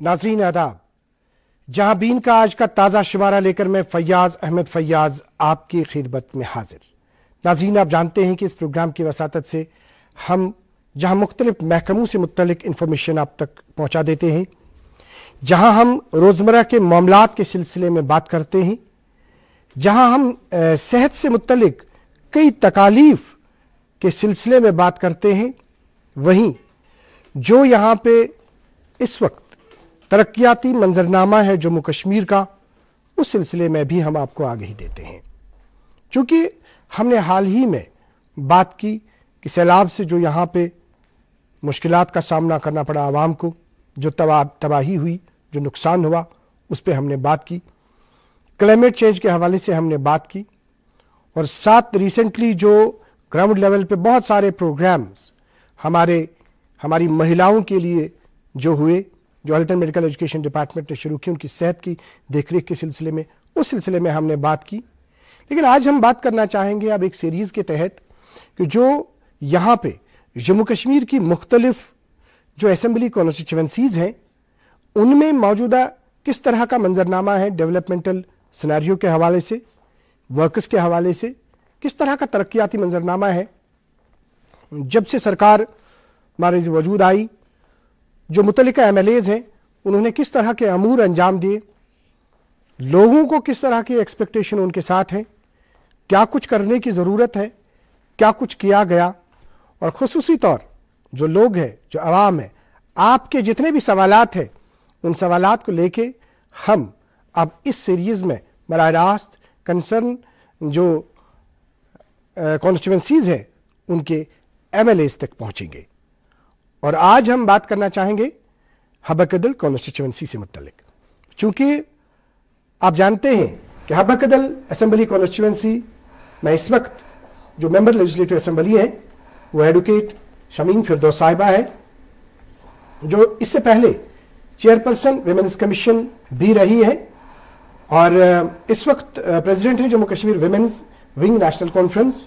नाज़रीन आदाब, जहां बीन का आज का ताज़ा शुमारा लेकर मैं फैयाज अहमद फैयाज आपकी खिदमत में हाजिर। नाज़रीन, आप जानते हैं कि इस प्रोग्राम की वसातत से हम जहां मुख्तलिफ महकमों से मुत्तलिक इंफॉर्मेशन आप तक पहुंचा देते हैं, जहां हम रोज़मर्रा के मामलात के सिलसिले में बात करते हैं, जहां हम सेहत से मुत्तलिक कई तकालीफ के सिलसिले में बात करते हैं, वहीं जो यहाँ पे इस वक्त तरक्याती मंजरनामा है जम्मू कश्मीर का, उस सिलसिले में भी हम आपको आगाही देते हैं। चूँकि हमने हाल ही में बात की कि सैलाब से जो यहाँ पे मुश्किलात का सामना करना पड़ा आवाम को, जो तबाही हुई, जो नुकसान हुआ, उस पर हमने बात की। क्लाइमेट चेंज के हवाले से हमने बात की, और साथ रिसेंटली जो ग्राउंड लेवल पे बहुत सारे प्रोग्राम्स हमारी महिलाओं के लिए जो हुए, जो health and medical education department ने शुरू की, उनकी सेहत की देखरेख के सिलसिले में, उस सिलसिले में हमने बात की। लेकिन आज हम बात करना चाहेंगे अब एक सीरीज़ के तहत कि जो यहाँ पे जम्मू कश्मीर की मुख्तलिफ जो असेंबली कॉन्स्टिट्यूएंसीज़ हैं, उनमें मौजूदा किस तरह का मंजरनामा है डेवलपमेंटल सिनेरियो के हवाले से, वर्कर्स के हवाले से, किस तरह का तरक्याती मंजरनामा है। जब से सरकार हमारे वजूद आई, जो मुतल्लिका MLAs हैं, उन्होंने किस तरह के अमूर अंजाम दिए, लोगों को किस तरह की एक्सपेक्टेशन उनके साथ है, क्या कुछ करने की ज़रूरत है, क्या कुछ किया गया, और ख़ुसूसी तौर जो लोग हैं, जो आवाम है, आपके जितने भी सवालात हैं, उन सवालात को लेके हम अब इस सीरीज़ में बराह रास्त कंसर्न जो कॉन्स्टिट्यूएंसीज़ हैं उनके MLAs तक पहुँचेंगे। और आज हम बात करना चाहेंगे हबकदल कॉन्स्टिट्यूएंसी से मुत्तलिक। चूँकि आप जानते हैं कि हबकदल असेंबली कॉन्स्टिट्यूएंसी में इस वक्त जो मेंबर लेजिस्लेटिव असेंबली है वो एडवोकेट शमीम फिरदौस साहिबा है, जो इससे पहले चेयरपर्सन विमेंस कमीशन भी रही है, और इस वक्त प्रेसिडेंट है Jammu Kashmir women's wing national conference.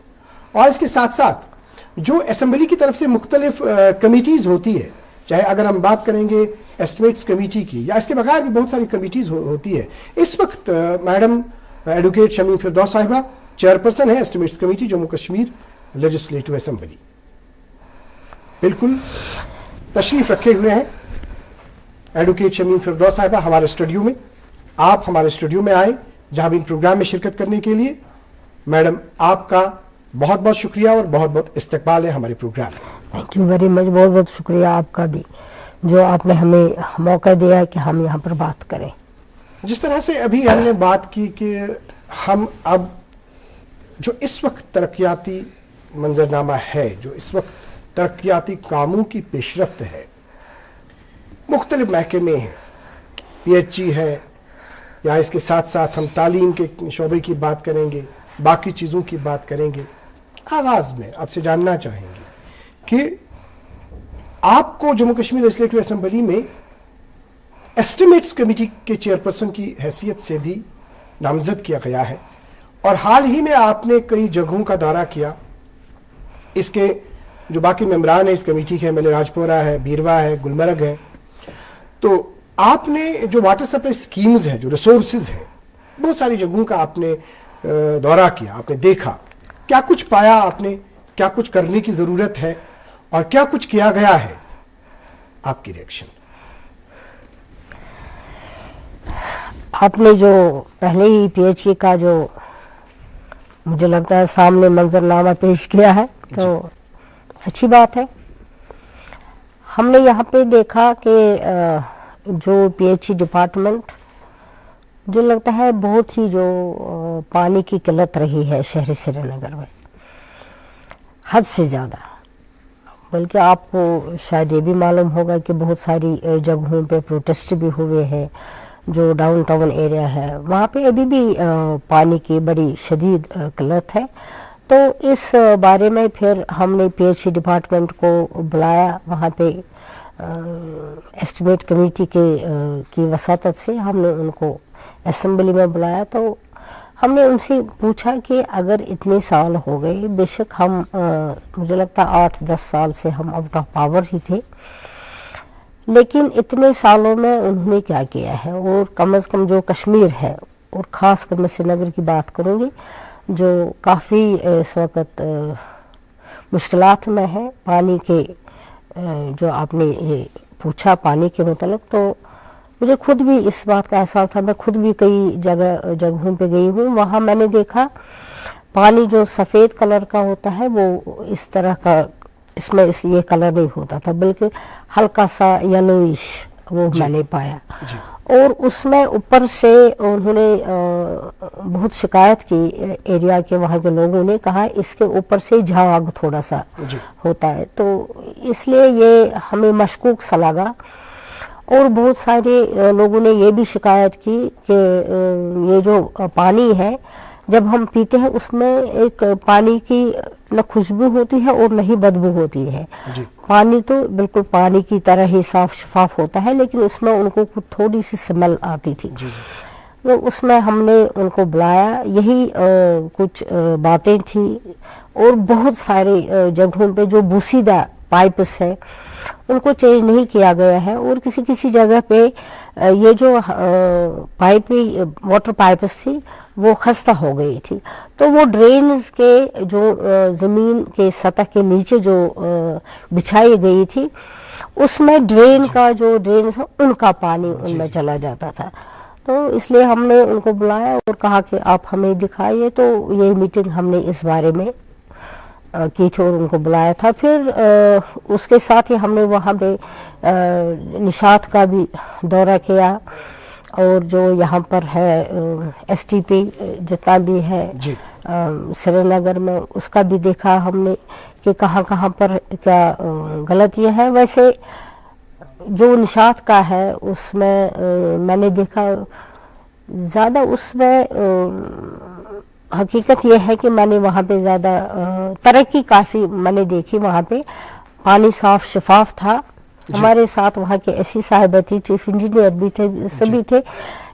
और इसके साथ साथ जो असेंबली की तरफ से मुख्तलिफ कमिटीज़ होती है, चाहे अगर हम बात करेंगे एस्टिमेट्स कमेटी की, या इसके बगैर भी बहुत सारी कमिटीज़ होती है। इस वक्त मैडम एडवोकेट शमीम फिरदौस साहिबा चेयरपर्सन है estimates committee Jammu Kashmir legislative assembly. बिल्कुल तशरीफ़ रखे हुए हैं एडवोकेट शमीम फिरदौस साहिबा हमारे स्टूडियो में। आप हमारे स्टूडियो में आए जहां भी इन प्रोग्राम में शिरकत करने के लिए। मैडम, आपका बहुत बहुत शुक्रिया और बहुत बहुत इस्तकबाल है हमारे प्रोग्राम में। Thank you very much. बहुत बहुत शुक्रिया आपका भी, जो आपने हमें मौका दिया है कि हम यहाँ पर बात करें। जिस तरह से अभी हमने बात की कि हम अब जो इस वक्त तरक्याती मंजरनामा है, जो इस वक्त तरक्याती कामों की पेशरफ्त है, मुख्तलिफ महकमे हैं, PHE है, या इसके साथ साथ हम तालीम के शोबे की बात करेंगे, बाकी चीज़ों की बात करेंगे। आगाज़ में आपसे जानना चाहेंगे कि आपको जम्मू कश्मीर लेजिस्लेटिव असेंबली में एस्टिमेट्स कमेटी के चेयरपर्सन की हैसियत से भी नामजद किया गया है, और हाल ही में आपने कई जगहों का दौरा किया। इसके जो बाकी मेंबरान हैं इस कमेटी के, MLA राजपुरा है, बीरवा है, गुलमर्ग है, तो आपने जो वाटर सप्लाई स्कीम्स हैं, जो रिसोर्सेज हैं, बहुत सारी जगहों का आपने दौरा किया, आपने देखा, क्या कुछ पाया आपने, क्या कुछ करने की ज़रूरत है, और क्या कुछ किया गया है, आपकी रिएक्शन। आपने जो पहले ही PHE का जो मुझे लगता है सामने मंजरनामा पेश किया है, तो अच्छी बात है। हमने यहाँ पे देखा कि जो PHE डिपार्टमेंट, जो लगता है बहुत ही जो पानी की किल्लत रही है शहरी श्रीनगर में, हद से ज़्यादा। बल्कि आपको शायद ये भी मालूम होगा कि बहुत सारी जगहों पे प्रोटेस्ट भी हुए हैं। जो डाउनटाउन एरिया है वहाँ पे अभी भी पानी की बड़ी शदीद किल्लत है। तो इस बारे में फिर हमने PHE डिपार्टमेंट को बुलाया, वहाँ पे एस्टिमेट कमेटी की वसातत से हमने उनको असेंबली में बुलाया। तो हमने उनसे पूछा कि अगर इतने साल हो गए, बेशक हम मुझे लगता है 8-10 साल से हम आउट ऑफ पावर ही थे, लेकिन इतने सालों में उन्होंने क्या किया है, और कम से कम जो कश्मीर है, और ख़ास कर मैं श्रीनगर की बात करूँगी, जो काफ़ी इस वक्त मुश्किलात में है पानी के। जो आपने ये पूछा पानी के मतलब, तो मुझे खुद भी इस बात का एहसास था। मैं खुद भी कई जगहों पे गई हूँ, वहाँ मैंने देखा पानी जो सफ़ेद कलर का होता है वो इस तरह का इसमें ये कलर नहीं होता था, बल्कि हल्का सा येलोइश वो मैंने पाया। और उसमें ऊपर से उन्होंने बहुत शिकायत की, एरिया के वहाँ के लोगों ने कहा इसके ऊपर से झाग थोड़ा सा होता है, तो इसलिए ये हमें मशकूक सा लगा। और बहुत सारे लोगों ने ये भी शिकायत की कि ये जो पानी है जब हम पीते हैं उसमें एक पानी की न खुशबू होती है और न ही बदबू होती है। पानी तो बिल्कुल पानी की तरह ही साफ शफाफ होता है, लेकिन उसमें उनको कुछ थोड़ी सी स्मेल आती थी। तो उसमें हमने उनको बुलाया, यही कुछ बातें थी। और बहुत सारे जगहों पे जो बूसीदा पाइप्स है उनको चेंज नहीं किया गया है, और किसी किसी जगह पे ये जो पाइप वाटर पाइप्स थी वो खस्ता हो गई थी, तो वो ड्रेन्स के जो ज़मीन के सतह के नीचे जो बिछाई गई थी उसमें ड्रेन का जो ड्रेन था उनका पानी उनमें चला जाता था। तो इसलिए हमने उनको बुलाया और कहा कि आप हमें दिखाइए। तो ये मीटिंग हमने इस बारे में की थी और उनको बुलाया था। फिर उसके साथ ही हमने वहाँ पे निशात का भी दौरा किया, और जो यहाँ पर है STP जितना भी है श्रीनगर में, उसका भी देखा हमने कि कहाँ कहाँ पर क्या गलतियाँ हैं। वैसे जो निशात का है उसमें मैंने देखा ज़्यादा उसमें हकीकत यह है कि मैंने वहाँ पे ज़्यादा तरक्की काफ़ी मैंने देखी। वहाँ पे पानी साफ शफाफ था। हमारे साथ वहाँ के ऐसी साहिबा थी, चीफ इंजीनियर भी थे, सभी थे,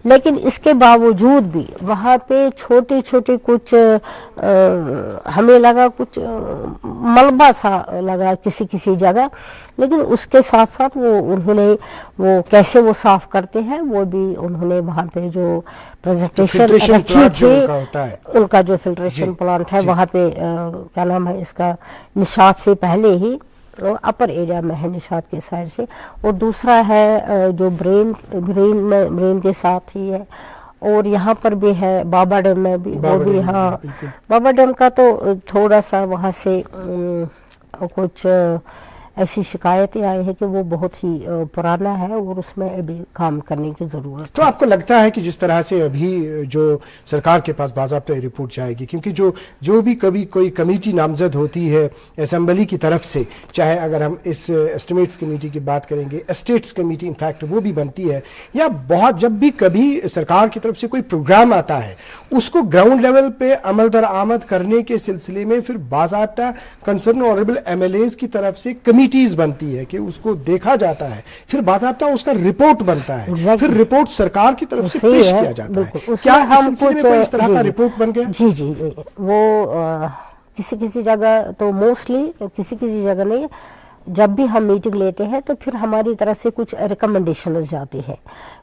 लेकिन इसके बावजूद भी वहाँ पे छोटे छोटे कुछ हमें लगा कुछ मलबा सा लगा किसी किसी जगह, लेकिन उसके साथ साथ वो उन्होंने वो कैसे वो साफ करते हैं वो भी उन्होंने वहाँ पे जो प्रेजेंटेशन रखी थी, उनका जो फिल्ट्रेशन प्लांट है वहाँ पे क्या नाम है इसका, निशात से पहले ही अपर एरिया में है, निशात के साइड से। और दूसरा है जो ब्रेन के साथ ही है, और यहाँ पर भी है बाबा डैम में भी, वो भी हाँ बाबा डैम का तो थोड़ा सा वहाँ से कुछ ऐसी शिकायतें आई है कि वो बहुत ही पुराना है और उसमें अभी काम करने की ज़रूरत है। तो आपको लगता है कि जिस तरह से अभी जो सरकार के पास बाज़ाब्ता रिपोर्ट जाएगी, क्योंकि जो भी कभी कोई कमेटी नामजद होती है असेंबली की तरफ से, चाहे अगर हम इस एस्टिमेट्स कमेटी की बात करेंगे, एस्टेट्स कमेटी इनफैक्ट वो भी बनती है, या बहुत जब भी कभी सरकार की तरफ से कोई प्रोग्राम आता है उसको ग्राउंड लेवल पे अमल दरामद करने के सिलसिले में फिर बाज़ाब्ता कंसर्न ऑनरेबल MLAs की तरफ से कमिटीज बनती है कि उसको देखा जाता है, फिर बाज़ाब्ता उसका रिपोर्ट बनता है, फिर रिपोर्ट सरकार की तरफ से पेश किया जाता है। क्या हम कुछ इस तरह का रिपोर्ट बन गया? जी वो किसी किसी जगह तो मोस्टली, किसी किसी जगह नहीं, जब भी हम मीटिंग लेते हैं तो फिर हमारी तरफ से कुछ रिकमेंडेशन जाती है,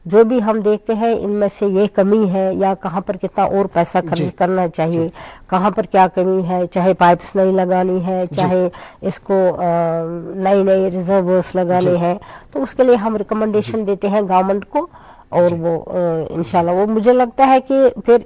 जो भी हम देखते हैं इनमें से ये कमी है या कहाँ पर कितना और पैसा खर्च करना चाहिए, कहाँ पर क्या कमी है, चाहे पाइप्स नहीं लगानी है, चाहे इसको नई नई रिजर्वर्स लगाने हैं, तो उसके लिए हम रिकमेंडेशन देते हैं गवर्नमेंट को, और वो इंशाल्लाह वो मुझे लगता है कि फिर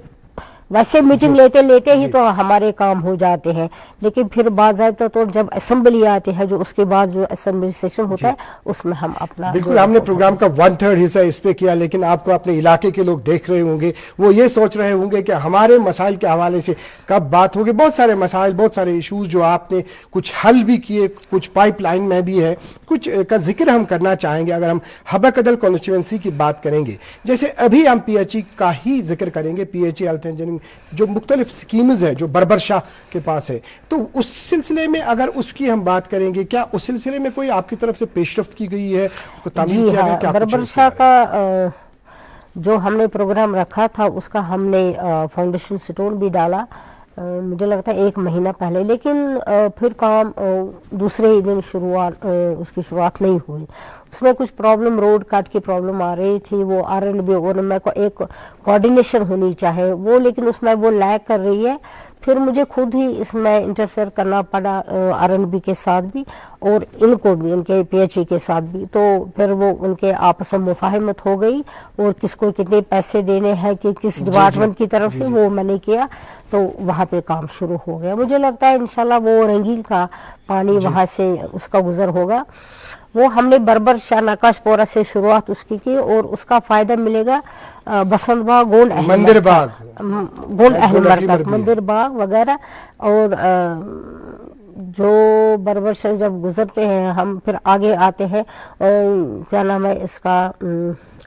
वैसे मीटिंग लेते ही तो हमारे काम हो जाते हैं, लेकिन फिर बाज़ाब्ता तो जब असेंबली आती है, जो उसके बाद जो असेंबली सेशन होता है उसमें हम अपना बिल्कुल हमने प्रोग्राम का 1/3 हिस्सा इस पे किया, लेकिन आपको अपने इलाके के लोग देख रहे होंगे, वो ये सोच रहे होंगे कि हमारे मसाइल के हवाले से कब बात होगी। बहुत सारे मसाइल, बहुत सारे इशूज जो आपने कुछ हल भी किए, कुछ पाइपलाइन में भी है, कुछ का जिक्र हम करना चाहेंगे। अगर हम हबा कदल कॉन्स्टिट्यूंसी की बात करेंगे, जैसे अभी हम PHE का ही जिक्र करेंगे, PHE हेल्थ इंजीनियरिंग जो मुख्तलिफ स्कीम्स है जो बरबर शाह के पास है, तो उस सिलसिले में अगर उसकी हम बात करेंगे, क्या उस सिलसिले में कोई आपकी तरफ से पेशरफ्त की गई है, उसको तामील किया गया? क्या बरबर शाह का जो हमने प्रोग्राम रखा था उसका हमने फाउंडेशन स्टोन भी डाला, मुझे लगता है 1 महीना पहले, लेकिन फिर काम दूसरे ही दिन उसकी शुरुआत नहीं हुई। उसमें कुछ प्रॉब्लम, रोड कट की प्रॉब्लम आ रही थी, वो R&B और मैं को एक कोऑर्डिनेशन होनी चाहिए वो, लेकिन उसमें वो लैग कर रही है। फिर मुझे खुद ही इसमें इंटरफेयर करना पड़ा R&B के साथ भी और इनको भी, इनके PHE के साथ भी। तो फिर वो उनके आपस में मुफाहमत हो गई और किसको कितने पैसे देने हैं कि किस डिपार्टमेंट की तरफ से, वो मैंने किया, तो वहाँ पे काम शुरू हो गया। मुझे लगता है इंशाल्लाह वो रंगील का पानी वहाँ से उसका गुजर होगा। वो हमने बर्बर शाह नकाशपोरा से शुरुआत उसकी की और उसका फायदा मिलेगा बसंत बाग, गोंड मंदिर बाग, गोंड अहमद तक, मंदिर बाग वगैरह। और जो बर्बर शाह जब गुजरते हैं हम, फिर आगे आते हैं क्या नाम है इसका,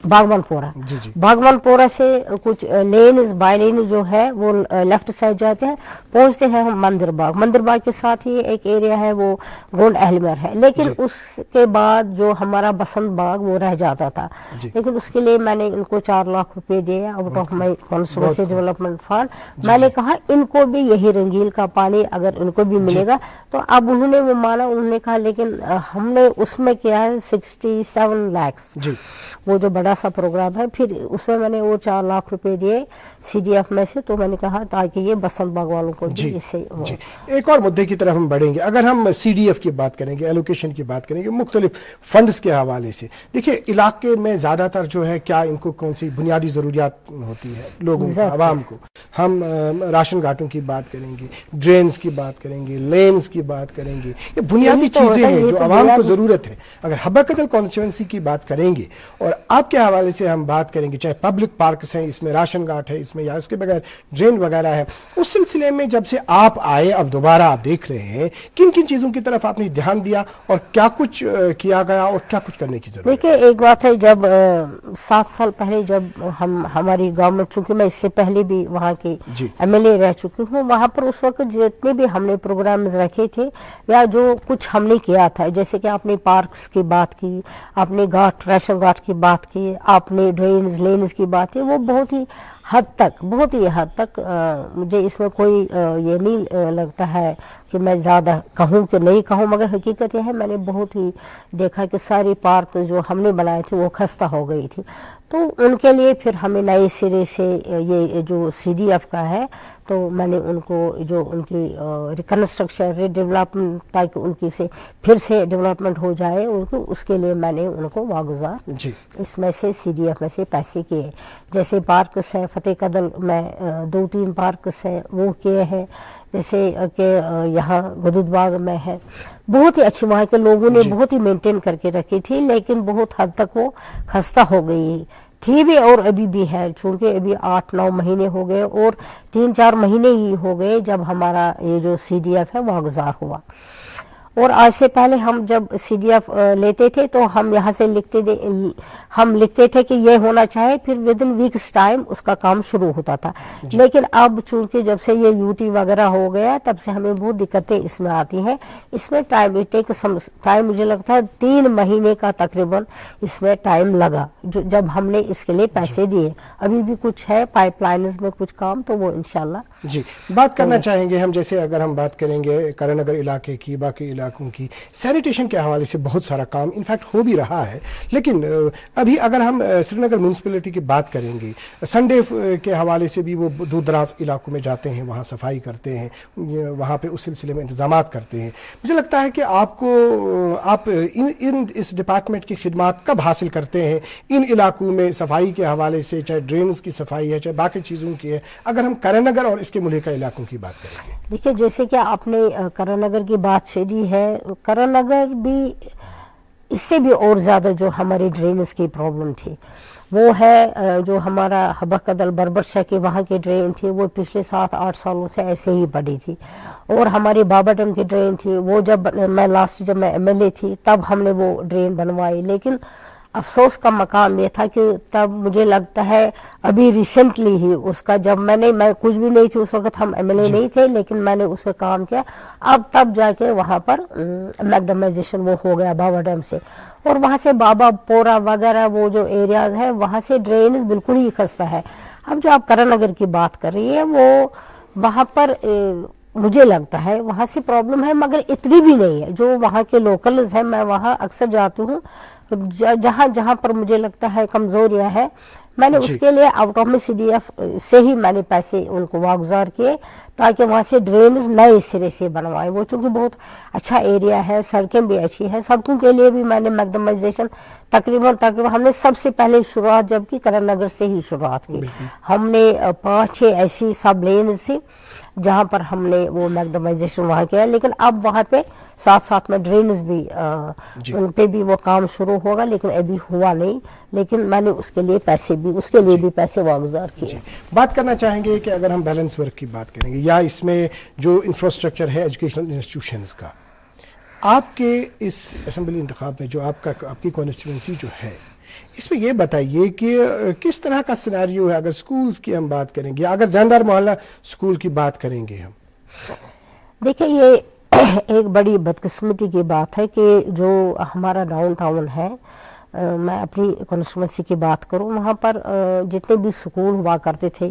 बागवानपोरा। बागवानपोरा से कुछ लेन बाय लेन जो है वो लेफ्ट साइड जाते हैं, पहुंचते हैं हम मंदिर बाग। मंदिर बाग के साथ ही एक एरिया है वो गोंड अहलमर है, लेकिन उसके बाद जो हमारा बसंत बाग वो रह जाता था। लेकिन उसके लिए मैंने इनको 4 लाख रुपए दिए out of my constituency development fund. मैंने कहा इनको भी यही रंगील का पानी अगर इनको भी मिलेगा, तो अब उन्होंने वो माना। उन्होंने कहा लेकिन हमने उसमें किया है 67 लाख, वो जो बड़ा सा प्रोग्राम है। फिर उसमें मैंने वो 4 लाख रुपए दिए CDF में से, तो मैंने कहा ताकि ये बसंत बाग वालों को भी इससे। एक और मुद्दे की तरफ हम बढ़ेंगे। अगर हम CDF की बात करेंगे, एलोकेशन की बात करेंगे, मुख्तलिफ फंड्स के हवाले से, देखिए इलाके में ज्यादातर जो है क्या इनको कौन सी बुनियादी जरूरियात होती है लोगों को, आवाम को। हम राशन घाटों की बात करेंगे, ड्रेन्स की बात करेंगे, लेन्स की बात करेंगे, ये बुनियादी चीजें हैं जो आवाम को जरूरत है। अगर हब्बा कदल कॉन्स्टिट्यूएंसी की बात करेंगे और आपके हवाले से हम बात करेंगे, चाहे पब्लिक पार्क्स हैं, इसमें राशन घाट है, इसमें या उसके बगैर ड्रेन वगैरह है, उस सिलसिले में जब से आप आए अब दोबारा आप देख रहे हैं, किन किन चीजों की तरफ आपने ध्यान दिया और क्या कुछ किया गया और क्या कुछ करने की जरूरत है? देखिए एक बात है, जब 7 साल पहले जब हमारी गवर्नमेंट, चूंकि मैं इससे पहले भी वहाँ की MLA रह चुकी हूँ, वहाँ पर उस वक्त जितने भी हमने प्रोग्राम्स रखे थे या जो कुछ हमने किया था, जैसे कि आपने पार्क्स की बात की, आपने घाट, राशन घाट की बात की, आपने ड्रेन्स लेन्स की बात की, वो बहुत ही हद तक मुझे इसमें कोई ये नहीं लगता है कि मैं ज़्यादा कहूँ कि नहीं कहूँ, मगर हकीकत यह है मैंने बहुत ही देखा कि सारी पार्क जो हमने बनाए थे वो खस्ता हो गई थी। तो उनके लिए फिर हमें नए सिरे से ये जो CDF का है, तो मैंने उनको जो उनकी रिकन्स्ट्रक्शन, रीडेवलपमेंट, ताकि उनकी से फिर से डेवलपमेंट हो जाए उनको, उसके लिए मैंने उनको वागुजार इसमें से CDF में से पैसे किए। जैसे पार्क्स है फतेह कदल में 2-3 पार्क्स है वो किए हैं, जैसे कि यहाँ गदूद बाग में है, बहुत ही अच्छी, वहाँ के लोगों ने बहुत ही मेंटेन करके रखी थी, लेकिन बहुत हद तक वो खस्ता हो गई थी भी और अभी भी है, चूंकि अभी 8-9 महीने हो गए और 3-4 महीने ही हो गए जब हमारा ये जो CDF है वो गुजार हुआ। और आज से पहले हम जब CDF लेते थे तो हम यहाँ से लिखते थे कि ये होना चाहिए, फिर विद इन वीक्स टाइम उसका काम शुरू होता था। लेकिन अब चूंकि जब से ये UT वगैरह हो गया, तब से हमें बहुत दिक्कतें इसमें आती हैं। इसमें टाइम टाइम मुझे लगता है 3 महीने का तकरीबन इसमें टाइम लगा, जब हमने इसके लिए पैसे दिए। अभी भी कुछ है पाइपलाइन्स में कुछ काम, तो वो इंशाल्लाह जी बात करना चाहेंगे हम। जैसे अगर हम बात करेंगे करणनगर इलाके की, बाकी इलाकों की, सैनिटेशन के हवाले से बहुत सारा काम इनफैक्ट हो भी रहा है। लेकिन अभी अगर हम श्रीनगर म्यूनसिपैलिटी की बात करेंगे, संडे के हवाले से भी वो दूर दराज इलाकों में जाते हैं, वहाँ सफाई करते हैं, वहाँ पे उस सिलसिले में इंतजाम करते हैं। मुझे लगता है कि आप इस डिपार्टमेंट की खिदमत कब हासिल करते हैं इन इलाकों में, सफाई के हवाले से, चाहे ड्रेन्स की सफाई है, चाहे बाकी चीज़ों की है, अगर हम करणनगर और इसके मुल्का इलाकों की बात करेंगे? देखिए जैसे कि आपने करणनगर की बात छेड़ी है, करणनगर भी इससे भी और ज़्यादा जो हमारी ड्रेनेज की प्रॉब्लम थी वो है, जो हमारा हब्बा कदल बर्बर शाह की वहाँ की ड्रेन थी वो पिछले 7-8 सालों से ऐसे ही पड़ी थी। और हमारी बाबाटम की ड्रेन थी वो जब मैं MLA थी तब हमने वो ड्रेन बनवाई। लेकिन अफसोस का मकाम ये था कि तब मुझे लगता है अभी रिसेंटली ही उसका, जब मैं कुछ भी नहीं थी उस वक्त, हम MLA नहीं थे, लेकिन मैंने उस पर काम किया। अब तब जाके वहाँ पर मैकडमाइजेशन वो हो गया बाबा डैम से, और वहाँ से बाबा पोरा वगैरह वो जो एरियाज है वहाँ से ड्रेनेज बिल्कुल ही खस्ता है। अब जो आप करणनगर की बात कर रही है, वो वहाँ पर मुझे लगता है वहाँ से प्रॉब्लम है, मगर इतनी भी नहीं है। जो वहाँ के लोकल्स हैं, मैं वहाँ अक्सर जाती हूँ, जहाँ जहाँ पर मुझे लगता है कमज़ोरियाँ है, मैंने उसके लिए आउट ऑफ CDF से ही मैंने पैसे उनको वागुजार किए, ताकि वहाँ से ड्रेनेज नए सिरे से बनवाएं। वो चूँकि बहुत अच्छा एरिया है, सड़कें भी अच्छी हैं, सड़कों के लिए भी मैंने मैग्डमाइजेशन तकरीबन हमने सबसे पहले शुरुआत जब की करण नगर से ही शुरुआत की। हमने 5-6 ऐसी सब लेन्स थी जहाँ पर हमने वो मैग्डमाइजेशन वहाँ किया, लेकिन अब वहाँ पे साथ साथ में ड्रेनेज भी उन पे भी वो काम शुरू होगा, लेकिन अभी हुआ नहीं। लेकिन मैंने उसके लिए पैसे वागुजार किए। बात करना चाहेंगे कि अगर हम बैलेंस वर्क की बात करेंगे या इसमें जो इंफ्रास्ट्रक्चर है एजुकेशनल इंस्टीट्यूशंस का, आपके इस असेंबली इंतखाब में जो आपकी कॉन्स्टिट्यूंसी जो है, इसमें ये बताइए कि किस तरह का सिनेरियो है। अगर स्कूल्स की हम बात करेंगे, अगर जानदार मोहल्ला स्कूल की बात करेंगे हम, देखिए ये एक बड़ी बदकिस्मती की बात है कि जो हमारा डाउन टाउन है, मैं अपनी कॉन्स्टिट्यूंसी की बात करूं, वहाँ पर जितने भी स्कूल हुआ करते थे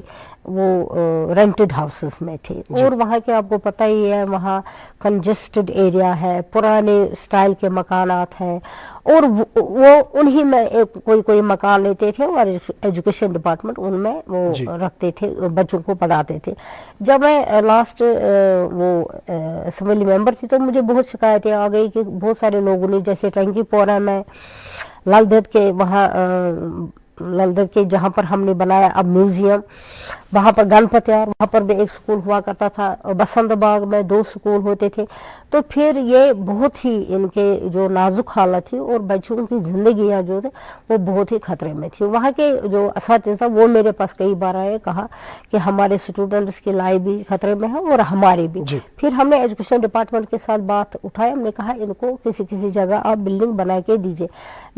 वो रेंटेड हाउसेस में थे, और वहाँ के आपको पता ही है वहाँ कंजेस्टेड एरिया है, पुराने स्टाइल के मकानात हैं, और वो उन्हीं में कोई मकान लेते थे और एजुकेशन डिपार्टमेंट उनमें वो रखते थे, बच्चों को पढ़ाते थे। जब मैं लास्ट वो असेंबली मेंबर थी तो मुझे बहुत शिकायतें आ गई कि बहुत सारे लोगों ने, जैसे टंकीपोरा में लालदत के वहाँ लालदत के जहाँ पर हमने बनाया अब म्यूजियम, वहाँ पर गणपत्यार वहाँ पर भी एक स्कूल हुआ करता था, और बसंत बाग में 2 स्कूल होते थे। तो फिर ये बहुत ही इनके जो नाजुक हालत थी और बच्चों की जिंदगियाँ जो थे वो बहुत ही खतरे में थी। वहाँ के जो असातिज़ा वो मेरे पास कई बार आए, कहा कि हमारे स्टूडेंट्स की लाइफ भी खतरे में है और हमारी भी। फिर हमने एजुकेशन डिपार्टमेंट के साथ बात उठाई, हमने कहा इनको किसी जगह आप बिल्डिंग बना के दीजिए,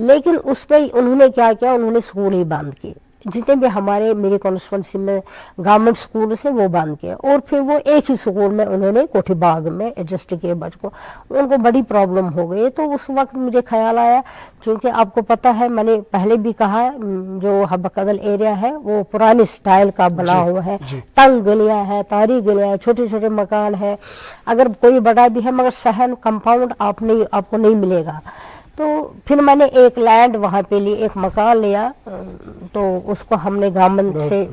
लेकिन उस पर उन्होंने क्या किया, उन्होंने स्कूल ही बंद किए। जितने भी हमारे मेरी कॉन्स्टिट्यूंसी में गवर्नमेंट स्कूल से वो बंद किया, और फिर वो एक ही स्कूल में उन्होंने कोठी बाग में एडजस्ट किए बच्चों को। उनको बड़ी प्रॉब्लम हो गई। तो उस वक्त मुझे ख्याल आया, क्योंकि आपको पता है मैंने पहले भी कहा, जो हब्बकदल एरिया है वो पुराने स्टाइल का बना हुआ है, तंग गलियां है, तारी गलियां है, छोटे छोटे मकान है, अगर कोई बड़ा भी है मगर सहन कंपाउंड आपको नहीं मिलेगा। तो फिर मैंने एक लैंड वहाँ पे ली, एक मकान लिया, तो उसको हमने गवर्नमेंट से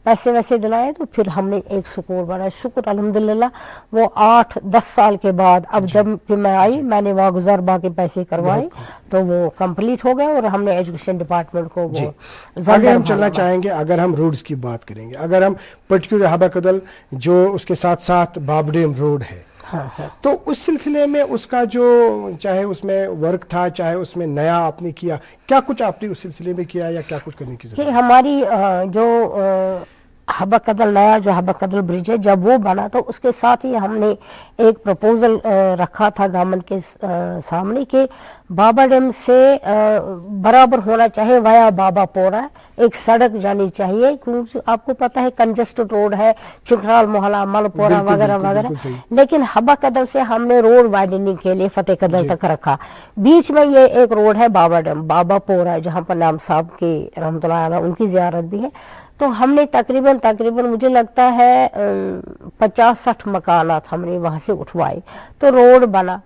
पैसे वैसे दिलाए, तो फिर हमने एक स्कूल बनाया। शुक्र अल्हम्दुलिल्लाह वो 8-10 साल के बाद, अब जब फिर मैं आई, मैंने वागुजार बाकी पैसे करवाए तो वो कंप्लीट हो गए, और हमने एजुकेशन डिपार्टमेंट को वो आगे हम चलना चाहेंगे। अगर हम रोड्स की बात करेंगे, अगर हम पर्टिकुलर हब्बकदल जो उसके साथ साथ बाबडेम रोड है, तो उस सिलसिले में उसका जो चाहे उसमें वर्क था, चाहे उसमें नया आपने किया, क्या कुछ आपने उस सिलसिले में किया या क्या कुछ करने की जरूरत है? हमारी जो हब्बकदल नया जो हब्बकदल ब्रिज है, जब वो बना तो उसके साथ ही हमने एक प्रपोजल रखा था गवर्नमेंट के सामने कि बाबा डैम से बराबर होना चाहिए वाया बाबा पोरा एक सड़क जानी चाहिए, क्योंकि आपको पता है कंजेस्टेड रोड है, चिकराल मोहल्ला, मलपोरा वगैरह वगैरह। लेकिन हब्बकदल से हमने रोड वाइडनिंग के लिए फतेह कदल तक रखा। बीच में ये एक रोड है बाबा डैम, बाबा पोरा, जहाँ पर नाम साहब के रहमतुल्लाह अलैह उनकी ज़ियारत भी है। तो हमने तकरीबन मुझे लगता है 50-60 मकानात हमने वहाँ से उठवाए, तो रोड बना।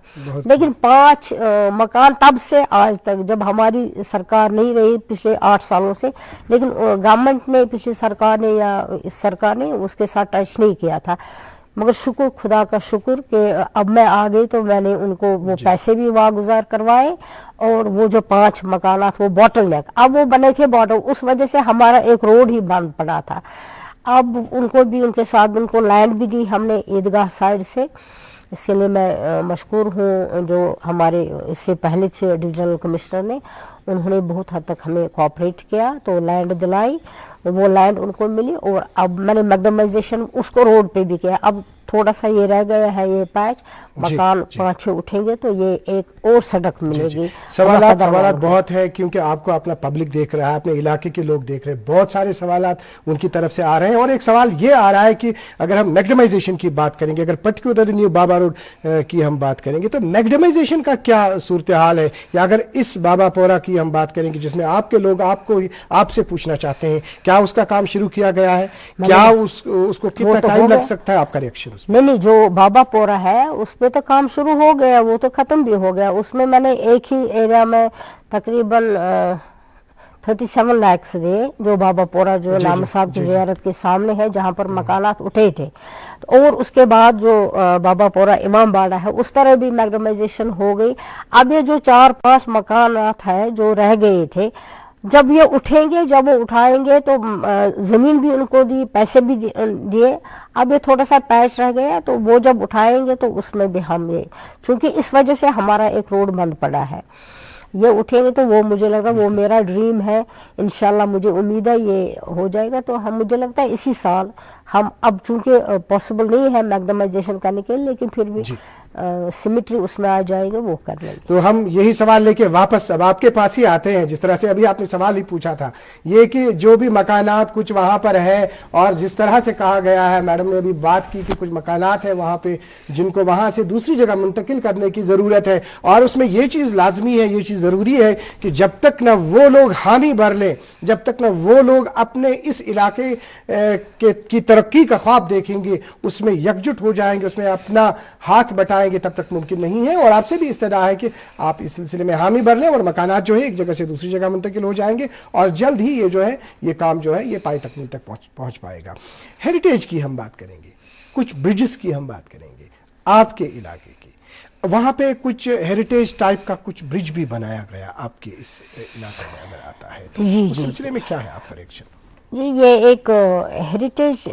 लेकिन 5 मकान तब से आज तक, जब हमारी सरकार नहीं रही पिछले 8 सालों से, लेकिन गवर्नमेंट ने, पिछली सरकार ने या इस सरकार ने उसके साथ टच नहीं किया था। मगर शुक्र, खुदा का शुक्र कि अब मैं आ गई तो मैंने उनको वो पैसे भी वागुजार करवाए, और वो जो 5 मकानात वो बॉटल नेक, अब वो बने थे बॉटल, उस वजह से हमारा एक रोड ही बंद पड़ा था। अब उनको भी, उनके साथ उनको लैंड भी दी हमने ईदगाह साइड से। इसके लिए मैं मशकूर हूँ जो हमारे इससे पहले से डिविजनल कमिश्नर ने, उन्होंने बहुत हद तक हमें कोऑपरेट किया, तो लैंड दिलाई, वो लैंड उनको मिली, और अब मैंने मैग्डमाइजेशन उसको रोड पे भी किया। अब थोड़ा सा ये रह गया है ये पैच, मकान 5-6 उठेंगे तो ये एक और सड़क मिलेगी। सवालात बहुत है, क्योंकि आपको अपना पब्लिक देख रहा है, अपने इलाके के लोग देख रहे हैं, बहुत सारे सवालात उनकी तरफ से आ रहे हैं। और एक सवाल ये आ रहा है कि अगर हम मैग्डमाइजेशन की बात करेंगे, अगर पर्टिकुलर न्यू बाबा रोड की हम बात करेंगे, तो मैग्डमाइजेशन का क्या सूरत हाल है, या अगर इस बाबापोरा की हम बात करेंगे जिसमें आपके लोग आपसे पूछना चाहते हैं, क्या उसका काम शुरू किया गया है, क्या उसको कितना टाइम लग सकता है? आपका रिएक्शन? नहीं, जो बाबापोरा है उस पे तो काम शुरू हो गया, वो तो खत्म भी हो गया। उसमें मैंने एक ही एरिया में तकरीबन 37 लाख दिए, जो बाबापोरा जो लामा साहब की ज़ियारत के सामने है, जहाँ पर मकानात उठे थे। और उसके बाद जो बाबापोरा इमाम बाड़ा है उस तरह भी मैग्डमाइजेशन हो गई। अब ये जो 4-5 मकानात है जो रह गए थे, जब ये उठेंगे, जब वो उठाएंगे तो ज़मीन भी उनको दी, पैसे भी दिए। अब ये थोड़ा सा पैच रह गया, तो वो जब उठाएंगे तो उसमें भी हम ये, चूँकि इस वजह से हमारा एक रोड बंद पड़ा है, ये उठेंगे तो वो मुझे लगता है, वो मेरा ड्रीम है, इंशाल्लाह मुझे उम्मीद है ये हो जाएगा। तो हम, मुझे लगता है इसी साल हम, अब चूँकि पॉसिबल नहीं है मैग्डमाइजेशन करने के लिए, लेकिन फिर भी सिमेट्री उसमें आ जाएगा, वो कर लेंगे। तो हम यही सवाल लेके वापस अब आपके पास ही आते हैं, जिस तरह से अभी आपने सवाल ही पूछा था, ये कि जो भी मकानात कुछ वहां पर है, और जिस तरह से कहा गया है, मैडम ने अभी बात की कि कुछ मकानात है वहां पे जिनको वहां से दूसरी जगह मुंतकिल करने की जरूरत है, और उसमें ये चीज लाजमी है, ये चीज जरूरी है कि जब तक न वो लोग हामी भर लें, जब तक न वो लोग अपने इस इलाके की तरक्की का ख्वाब देखेंगे, उसमें यकजुट हो जाएंगे, उसमें अपना हाथ बटाएंगे, तब तक मुमकिन नहीं है। और आपसे भी इस्तदा है कि आप इस सिलसिले में हामी भर लें, और मकानात जो है एक जगह से दूसरी जगह मुंतकिल हो जाएंगे, और जल्द ही ये जो है, ये काम जो है, ये पाई तकमील तक पहुंच पाएगा। हेरिटेज की हम बात करेंगे, कुछ ब्रिजेस की हम बात करेंगे आपके इलाके की, वहां पे कुछ हेरिटेज टाइप का कुछ ब्रिज भी बनाया गया आपके इस इलाके में अगर आता है, जी, उस सिलसिले में क्या है आपका रिएक्शन? ये एक हेरिटेज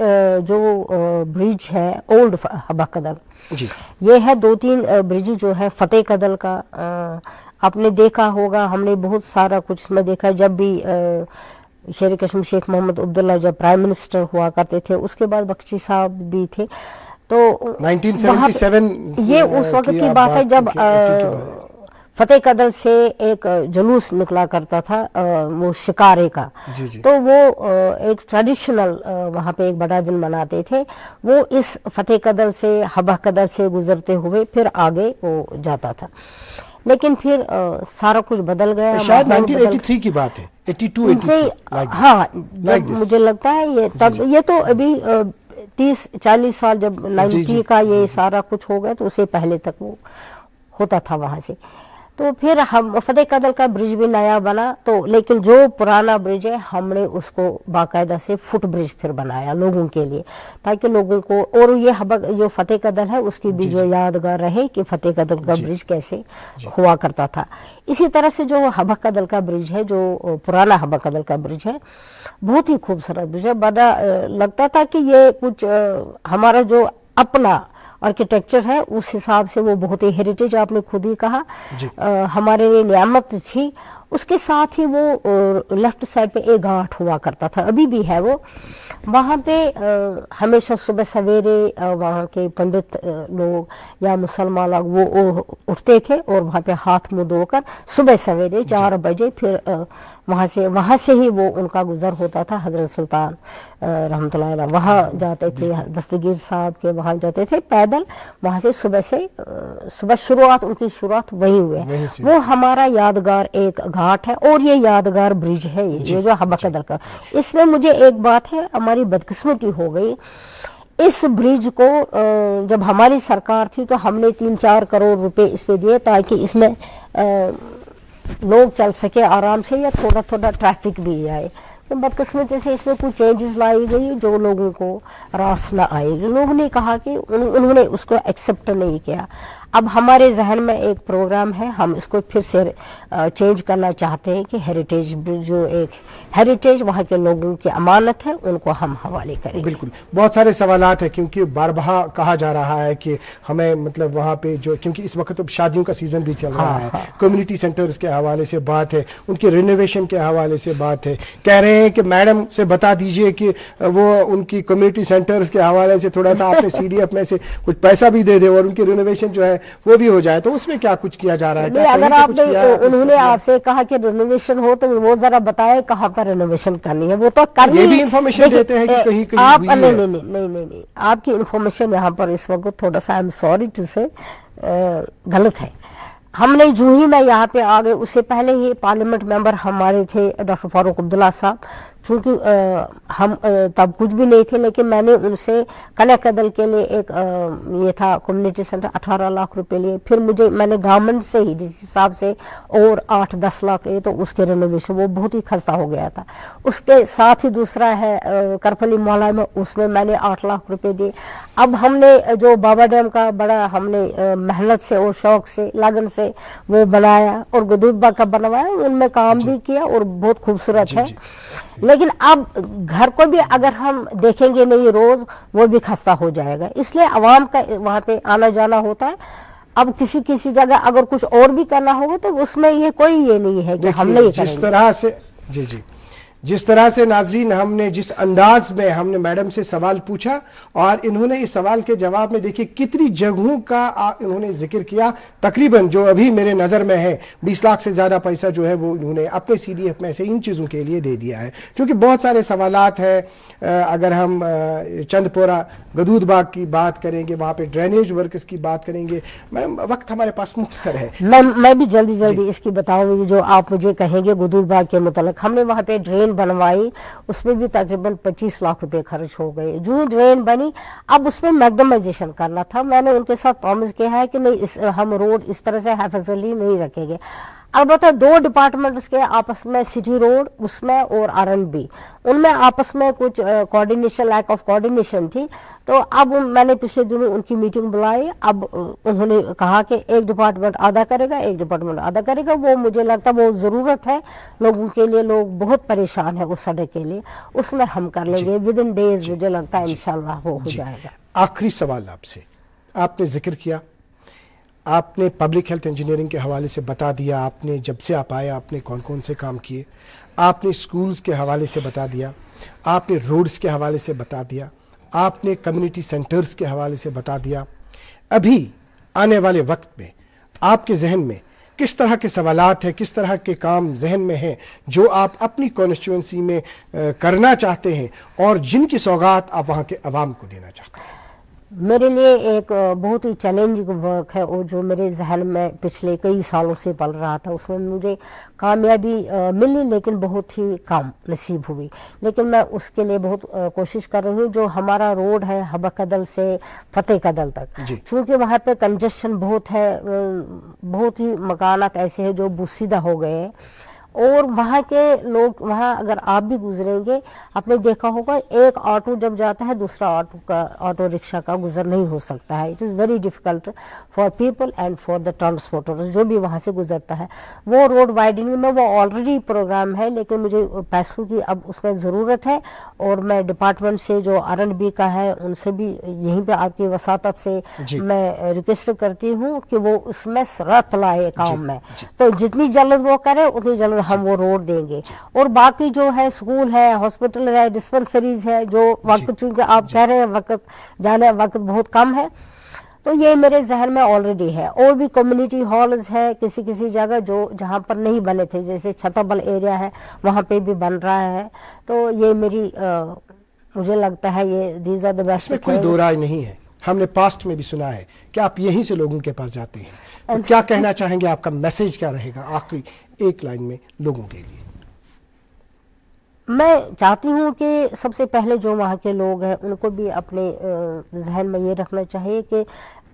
जो ब्रिज है ओल्ड हबा कदल जी, ये है 2-3 ब्रिज जो है फतेह कदल का। आपने देखा होगा, हमने बहुत सारा कुछ में देखा, जब भी शेर कश्मीर शेख मोहम्मद अब्दुल्ला जब प्राइम मिनिस्टर हुआ करते थे, उसके बाद बख्शी साहब भी थे, तो 1977 ये उस वक्त की बात है जब फतेह कदल से एक जुलूस निकला करता था, वो शिकारे का। तो वो एक ट्रेडिशनल वहाँ पे एक बड़ा दिन मनाते थे, वो इस फतेह कदल से, हबा कदल से गुजरते हुए फिर आगे वो जाता था। लेकिन फिर सारा कुछ बदल गया, शायद 1983 की बात है, 82-83 हाँ, मुझे लगता है ये तब, ये तो अभी 30-40 साल जब 90 का ये सारा कुछ हो गया, तो उससे पहले तक वो होता था वहाँ से। तो फिर हम फतेह कदल का ब्रिज भी नया बना, तो लेकिन जो पुराना ब्रिज है हमने उसको बाकायदा से फुट ब्रिज फिर बनाया लोगों के लिए, ताकि लोगों को, और ये जो फतेह कदल है उसकी भी जो यादगार रहे कि फतेह कदल का ब्रिज कैसे हुआ करता था। इसी तरह से जो हबा कदल का ब्रिज है, जो पुराना हबा कदल का ब्रिज है, बहुत ही खूबसूरत ब्रिज है। बड़ा लगता था कि ये कुछ हमारा जो अपना आर्किटेक्चर है उस हिसाब से वो बहुत ही हेरिटेज, आपने खुद ही कहा, हमारे लिए नियामत थी। उसके साथ ही वो लेफ्ट साइड पे एक घाट हुआ करता था, अभी भी है वो, वहाँ पे हमेशा सुबह सवेरे वहाँ के पंडित लोग या मुसलमान लोग वो उठते थे और वहाँ पे हाथ मुँह धोकर सुबह सवेरे 4 बजे फिर वहाँ से ही वो उनका गुजर होता था। हजरत सुल्तान रहमतुल्लाह अलैह वहाँ जाते थे, दस्तगीर साहब के वहाँ जाते थे पैदल, वहाँ से सुबह शुरुआत, उनकी शुरुआत वहीं हुई है। वो हमारा यादगार एक घाट है, और ये यादगार ब्रिज है, ये जो हबा कदल का। इसमें मुझे एक बात है, हमारी बदकिस्मती हो गई, इस ब्रिज को जब हमारी सरकार थी तो हमने 3-4 करोड़ रुपए इस पे दिए ताकि इसमें लोग चल सके आराम से, या थोड़ा थोड़ा ट्रैफिक भी आए। तो बदकिस्मती से इसमें कुछ चेंजेस लाई गई जो लोगों को रास न आए, जो लोगों ने कहा कि उन्होंने उसको एक्सेप्ट नहीं किया। अब हमारे जहन में एक प्रोग्राम है, हम इसको फिर से चेंज करना चाहते हैं कि हेरिटेज, जो एक हेरिटेज वहाँ के लोगों की अमानत है, उनको हम हवाले करें। बिल्कुल, बहुत सारे सवालात हैं क्योंकि बार-बार कहा जा रहा है कि हमें मतलब वहाँ पे जो, क्योंकि इस वक्त अब शादियों का सीजन भी चल रहा है, कम्युनिटी सेंटर्स के हवाले से बात है, उनके रिनोवेशन के हवाले से बात है। कह रहे हैं कि मैडम से बता दीजिए कि वो उनकी कम्युनिटी सेंटर्स के हवाले से थोड़ा सा आपने CDF में से कुछ पैसा भी दे दे और उनकी रिनोवेशन जो है वो भी हो जाए, तो उसमें क्या कुछ किया जा रहा है? नहीं, अगर आपने उन्होंने आपसे कहा कि रिनोवेशन हो तो वो जरा बताए कहाँ पर रिनोवेशन करनी है, वो तो करनी है। ये भी इंफॉर्मेशन देते हैं कि कहीं कहीं आप हुई है। नहीं, आपकी इंफॉर्मेशन यहाँ पर इस वक्त थोड़ा सा, आई एम सॉरी टू से, गलत है। हमने जो ही मैं यहाँ पे आ गए, उससे पहले ही पार्लियामेंट मेंबर हमारे थे डॉक्टर फारूक अब्दुल्ला साहब, चूँकि हम तब कुछ भी नहीं थे, लेकिन मैंने उनसे कने कदल के लिए एक ये था कम्युनिटी सेंटर 18 लाख रुपए लिए, फिर मैंने गवर्नमेंट से ही DC साहब से और 8-10 लाख लिए, तो उसके रेनोवेशन वो बहुत ही खस्ता हो गया था। उसके साथ ही दूसरा है करफली मोहल्ला में, उसमें मैंने 8 लाख रुपए दिए। अब हमने जो बाबा डैम का बड़ा हमने मेहनत से और शौक से लगन से वो बनाया और गुदुबा का बनवाया, उनमें काम भी किया और बहुत खूबसूरत है। लेकिन अब घर को भी अगर हम देखेंगे नहीं रोज, वो भी खस्ता हो जाएगा, इसलिए आवाम का वहाँ पे आना जाना होता है। अब किसी जगह अगर कुछ और भी करना होगा तो उसमें ये कोई ये नहीं है कि हम नहीं करेंगे। जिस तरह से जिस तरह से नाजरीन, हमने जिस अंदाज में हमने मैडम से सवाल पूछा और इन्होंने इस सवाल के जवाब में देखिए कितनी जगहों का इन्होंने जिक्र किया। तकरीबन जो अभी मेरे नज़र में है 20 लाख से ज़्यादा पैसा जो है वो इन्होंने अपने CDF में से इन चीज़ों के लिए दे दिया है, क्योंकि बहुत सारे सवालात हैं। अगर हम चंदपोरा गदूद बाग की बात करेंगे, वहाँ पे ड्रेनेज वर्कर्स की बात करेंगे, मैडम वक्त हमारे पास मुख्तसर है। मैं भी जल्दी इसकी बताऊंगी जो आप मुझे कहेंगे। गदूद बाग के मुतालिक हमने वहाँ पे ड्रेन बनवाई, उसमें भी तकरीबन 25 लाख रुपए खर्च हो गए। जो ड्रेन बनी, अब उसमें मैग्डमाइजेशन करना था। मैंने उनके साथ प्रॉमिस किया है कि नहीं, हम रोड इस तरह से हैफजली नहीं रखेंगे। अलबत्ता 2 डिपार्टमेंट्स के आपस में, सिटी रोड उसमें और R&B, उनमें आपस में कुछ कोऑर्डिनेशन, लैक ऑफ कोऑर्डिनेशन थी। तो अब मैंने पिछले दिनों उनकी मीटिंग बुलाई। अब उन्होंने कहा कि एक डिपार्टमेंट आधा करेगा, एक डिपार्टमेंट आधा करेगा। वो मुझे लगता है वो ज़रूरत है लोगों के लिए, लोग बहुत परेशान है उस सड़क के लिए, उसमें हम कर लेंगे विद इन डेज। मुझे लगता है इंशाल्लाह वो हो जाएगा। आखिरी सवाल आपसे, आपने जिक्र किया, आपने पब्लिक हेल्थ इंजीनियरिंग के हवाले से बता दिया, आपने जब से आप आए आपने कौन कौन से काम किए, आपने स्कूल्स के हवाले से बता दिया, आपने रोड्स के हवाले से बता दिया, आपने कम्युनिटी सेंटर्स के हवाले से बता दिया। अभी आने वाले वक्त में आपके जहन में किस तरह के सवालात हैं, किस तरह के काम जहन में हैं जो आप अपनी कॉन्स्टिट्यूंसी में करना चाहते हैं और जिनकी सौगात आप वहाँ के अवाम को देना चाहते हैं? मेरे लिए एक बहुत ही चैलेंजिंग वर्क है और जो मेरे जहन में पिछले कई सालों से पल रहा था, उसमें मुझे कामयाबी मिली लेकिन बहुत ही कम नसीब हुई। लेकिन मैं उसके लिए बहुत कोशिश कर रही हूँ। जो हमारा रोड है हबा कदल से फतेह कदल तक, क्योंकि वहाँ पे कंजेशन बहुत है, बहुत ही मकानात ऐसे हैं जो बुसीदा हो गए हैं और वहाँ के लोग, वहाँ अगर आप भी गुजरेंगे आपने देखा होगा, एक ऑटो जब जाता है दूसरा ऑटो रिक्शा का गुजर नहीं हो सकता है। It is very difficult for people and for the transporters जो भी वहाँ से गुजरता है। वो रोड वाइडनिंग में वो ऑलरेडी प्रोग्राम है, लेकिन मुझे पैसों की अब उसमें ज़रूरत है और मैं डिपार्टमेंट से जो R&B का है उनसे भी यहीं पर आपकी वसातत से मैं रिक्वेस्ट करती हूँ कि वो उसमें सरत लाए काम में। तो जितनी जल्द वो करे उतनी जल्द हम वो रोड देंगे। और बाकी जो है स्कूल है, हॉस्पिटल है, डिस्पेंसरीज है, जो वक्त चूंकि आप कह रहे हैं वक्त जाने वक्त बहुत कम है, तो ये मेरे जहन में ऑलरेडी है। और भी कम्युनिटी हॉल्स है किसी जगह जो जहाँ पर नहीं बने थे, जैसे छतबल एरिया है वहाँ पे भी बन रहा है। तो ये मेरी मुझे लगता है ये दीज आर द बेस्ट। इसमें कोई दो राय नहीं है, हमने पास्ट में भी सुना है कि आप यहीं से लोगों के पास जाते हैं। तो क्या कहना चाहेंगे, आपका मैसेज क्या रहेगा आखिरी एक लाइन में लोगों के लिए? मैं चाहती हूँ कि सबसे पहले जो वहाँ के लोग हैं उनको भी अपने जहन में ये रखना चाहिए कि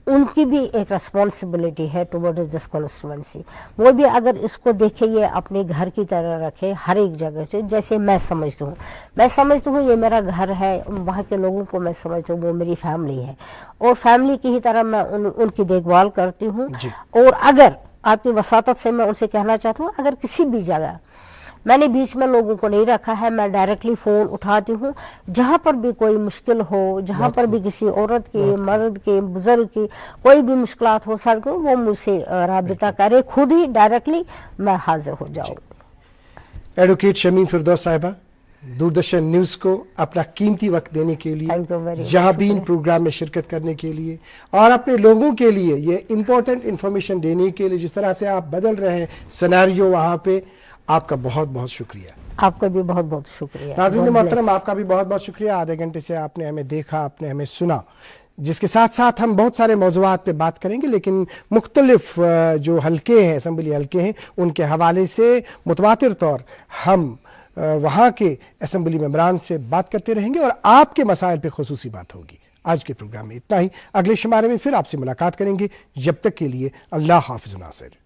उनकी भी एक रिस्पॉन्सिबिलिटी है टुवर्ड्स दिस कॉन्स्टिट्यूएंसी। वो भी अगर इसको देखे, ये अपने घर की तरह रखे हर एक जगह से, जैसे मैं समझती हूँ ये मेरा घर है, वहाँ के लोगों को मैं समझती हूँ वो मेरी फैमिली है, और फैमिली की ही तरह मैं उनकी देखभाल करती हूँ। और अगर आपकी वसातत से मैं उनसे कहना चाहती हूँ, अगर किसी भी जगह मैंने बीच में लोगों को नहीं रखा है, मैं डायरेक्टली फ़ोन उठाती हूँ, जहाँ पर भी कोई मुश्किल हो, जहाँ पर भी किसी औरत की, मर्द की, बुजुर्ग की कोई भी मुश्किलात हो सकती, वो मुझसे राबिता करे, खुद ही डायरेक्टली मैं हाजिर हो जाऊँ। एडवोकेट शमीम फिरदौस साहिबा, दूरदर्शन न्यूज़ को अपना कीमती वक्त देने के लिए, जहाबीन प्रोग्राम में शिरकत करने के लिए, और अपने लोगों के लिए ये इम्पोर्टेंट इन्फॉर्मेशन देने के लिए, जिस तरह से आप बदल रहे हैं सिनेरियो वहाँ पे, आपका बहुत बहुत शुक्रिया। आपका भी बहुत बहुत शुक्रिया। नाज़रीन मोहतरम, आपका भी बहुत बहुत शुक्रिया। आधे घंटे से आपने हमें देखा, आपने हमें सुना, जिसके साथ साथ हम बहुत सारे मौज़ूआत पे बात करेंगे, लेकिन मुख्तलिफ जो हल्के हैं, असम्बली हल्के हैं, उनके हवाले से मुतवातिर तौर हम वहाँ के असम्बली मेंबरान से बात करते रहेंगे और आपके मसाइल पे खुसूसी बात होगी। आज के प्रोग्राम में इतना ही। अगले शुमारे में फिर आपसे मुलाकात करेंगे। जब तक के लिए अल्लाह हाफ़िज़ नासिर।